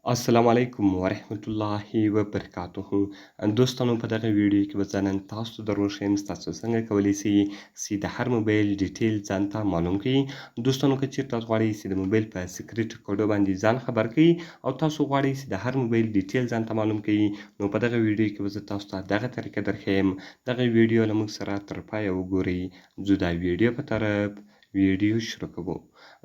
السلام علیکم ورحمت الله وبرکاته. دوستانو په دغه ویډیو کې به زه نن تاسو ته در وښیم تاسو څنګه کولی سئ چې د هر موبایل ډیټیل ځان ته معلوم کړئ. دوستانو که چیرته تاسو غواړئ چې د موبایل په سیکریټ کوډو باندې ځان خبر کړئ او تاسو غواړئ چې د هر موبایل ډیټیل ځان ته معلوم کړئ، نو په دغه ویډیو کې به زه تاسو ته دغه طریقه درښیم. دغه ویډیو له موږ سره تر پایه وګورئ. ځو د ویډیو په طرف ویډیو شروع کوو.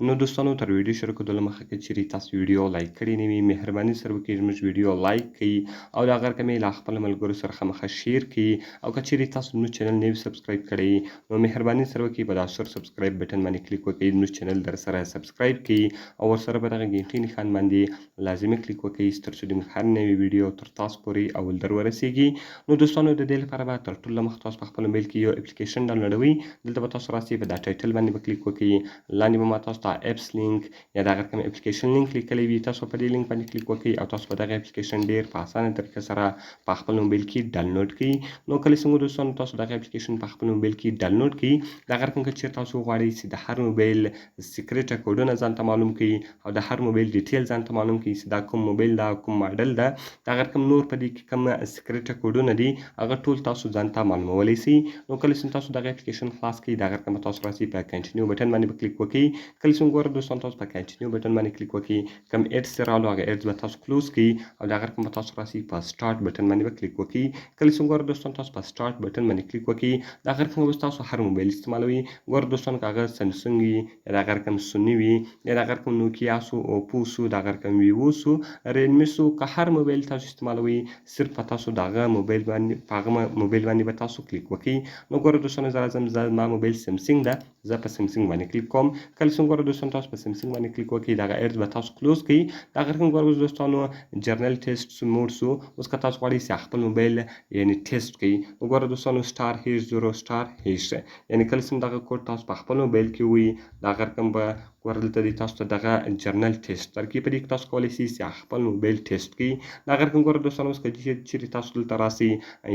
نو دوستانو تر ویډیو شروع کېدو مخکې که چیرې تاسو ویډیو لایک کړې نه وي، مهرباني سره وکړئ زموږ ویډیو لایک کړئ او د هغه رقم یې له خپلو ملګرو سره خامخا شیر کړئ. او که چیرې تاسو زموږ چینل نه وي سبسکرایب کړی نو مهرباني سره وکړئ په دا سور سبسکرایب بټن باندې کلیک وکړئ، زموږ چینل در سره سبسکرایب کړئ او ورسره په دغه ګنټۍ نښان باندې لازمي کلیک وکړئ تر څو د موږ هر نوې ویډیو تر تاسو پورې اول در ورسیږي. نو دوستانو د دې لپاره به تر ټولو مخکې تاسو په خپل موبایل کې یو اپلیکیشن ډاونلوډوئ. دلته به تاسو راسئ په دا ټایټل باندې به کلیک وکړئ. لاندې به ما تاسو ته اپس لینک یا د هغه کوم اپلیکیشن لینک لیکلی وي، تاسو په دې لینک باندې کلیک وکړئ او تاسو به دغه اپلیکیشن ډیر په اسانه طریقه سره په خپل موبایل کې ډاونلوډ کړئ. نو کله چې دوستانو تاسو دغه اپلیکیشن په خپل موبایل کې ډاونلوډ کړئ، د هغه رقم که چیرې تاسو غواړئ چې د هر موبایل سیکریټ کوډونه ځان ته معلوم کړئ او د هر موبایل ډیټیل ځان ته معلوم کړئ چې دا کوم موبایل ده، کوم ماډل ده، د هغه رقم نور په دې کې کوم سیکریټ کوډونه دي هغه ټول تاسو ځان ته معلومولی سئ. نو کله چې تاسو دغه اپلیکیشن خلاص کړئ، د هغه رقم تاسو راسئ په کنټینیو بټن باندې به کلیک وکړئ. کله چې وګورئ دوستانو تاسو په کنټینیو بټن باندې کلیک وکړئ، کوم ایډز چې راغلو هغه ایډز به تاسو کلوز کړئ او د هغه رقم به تاسو راسئ په سټارټ بټن باندې به کلیک وکړئ. کله چې وګورئ دوستانو تاسو په سټارټ بټن باندې کلیک وکړئ، د هغه رقم به تاسو هر موبایل استعمالوئ. ګوره دوستانو که هغه سمسنګ وي یا د هغه رقم سوني وي یا د هغه رقم نوکیا سو، اوپو سو، د هغه رقم ویوو سو، ریلمي سو، که هر موبایل تاسو استعمالوئ صرف په تاسو د هغه موبایل باندې په هغه موبایل باندې به تاسو کلیک وکړئ. نو ګوره دوستانو زه راځم، زما موبایل سمسنګ ده، زه په سمسنګ باندې کلیک کوم. کله چې وګورئ دوستانو تاسو په سمسنګ باندې کلیک وکړئ، دغه ایډز به تاسو کلوز کړئ. د هغه رقم ګوره دوستانو جرنل ټیسټ موډ سو. اوس که تاسو غواړئ چې خپل موبایل یعنې ټیسټ کړئ، وګوره دوستانو سټار هیش 0 سټار هیش، یعنې کله چې دغه کوډ تاسو په خپل موبایل کې ووایي، د هغه رقم به ګوره دلته دی تاسو ته دغه جرنل ټیسټ درکړي. په دې کې تاسو کولی سئ چې خپل موبایل ټیسټ کړئ. د هغه رقم ګوره دوستانو اوس که چیرې تاسو دلته راسئ،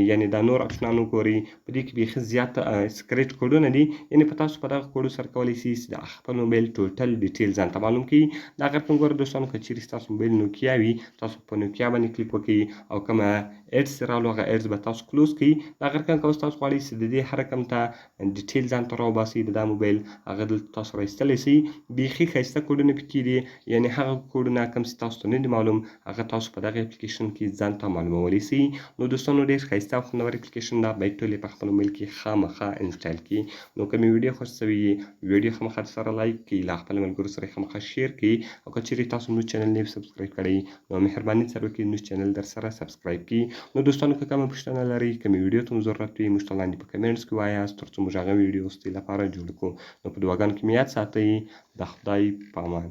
یعنې دا نور اپشنان وګورئ، په دې کې بیخي زیات سیکریټ کوډونه دي، یعنې په تاسو په دغه کوډو سره کولی سئ چې د خپل موبایل ټوټل ډیټیل ځان ته معلوم کړئ. د هغه رقم ګوره دوستانو که چیرې ستاسو موبایل نوکیا وي، تاسو په نوکیا باندې کلیک وکړئ او کومه ایډز چې راغلو هغه ایډز به تاسو کلوز کړئ. د هغه رقم که اوس تاسو غواړئ چې د دې هر رقم ته ډیټیل ځان ته راوباسئ د دا موبایل، هغه دلته تاسو راایستلی سئ. بیخي ښایسته کوډونه پکې دي، یعنې هغه کوډونه کوم چې تاسو ته نه دي معلوم هغه تاسو په دغه اپلیکیشن کې ځان ته معلومولی سئ. نو دوستانو ډېر ښایسته او خوندور اپلیکیشن ده، باید ټول یې په خپل موبایل کې خامخا انسټال کړي. نو که مې ویډیو خوښ سوي ویډیو خامخا سره لایک کړئ، له خپلو ملګرو سره یې خامخا شیر کړئ او که چیرې تاسو زموږ چینل نه وي سبسکرایب کړی نو مهرباني سره وکړئ زموږ چینل در سره سبسکرایب کړئ. نو دوستانو که کومه پوښتنه لرئ، کومې ویډیو ته مو ضرورت وي، موږ ته لاندې په کمنټس کې وایاست تر څو موږ هغه ویډیو ستاسو لپاره جوړ کړو. نو په دعاګانو کې مې یاد ساتئ. د خدای په امان.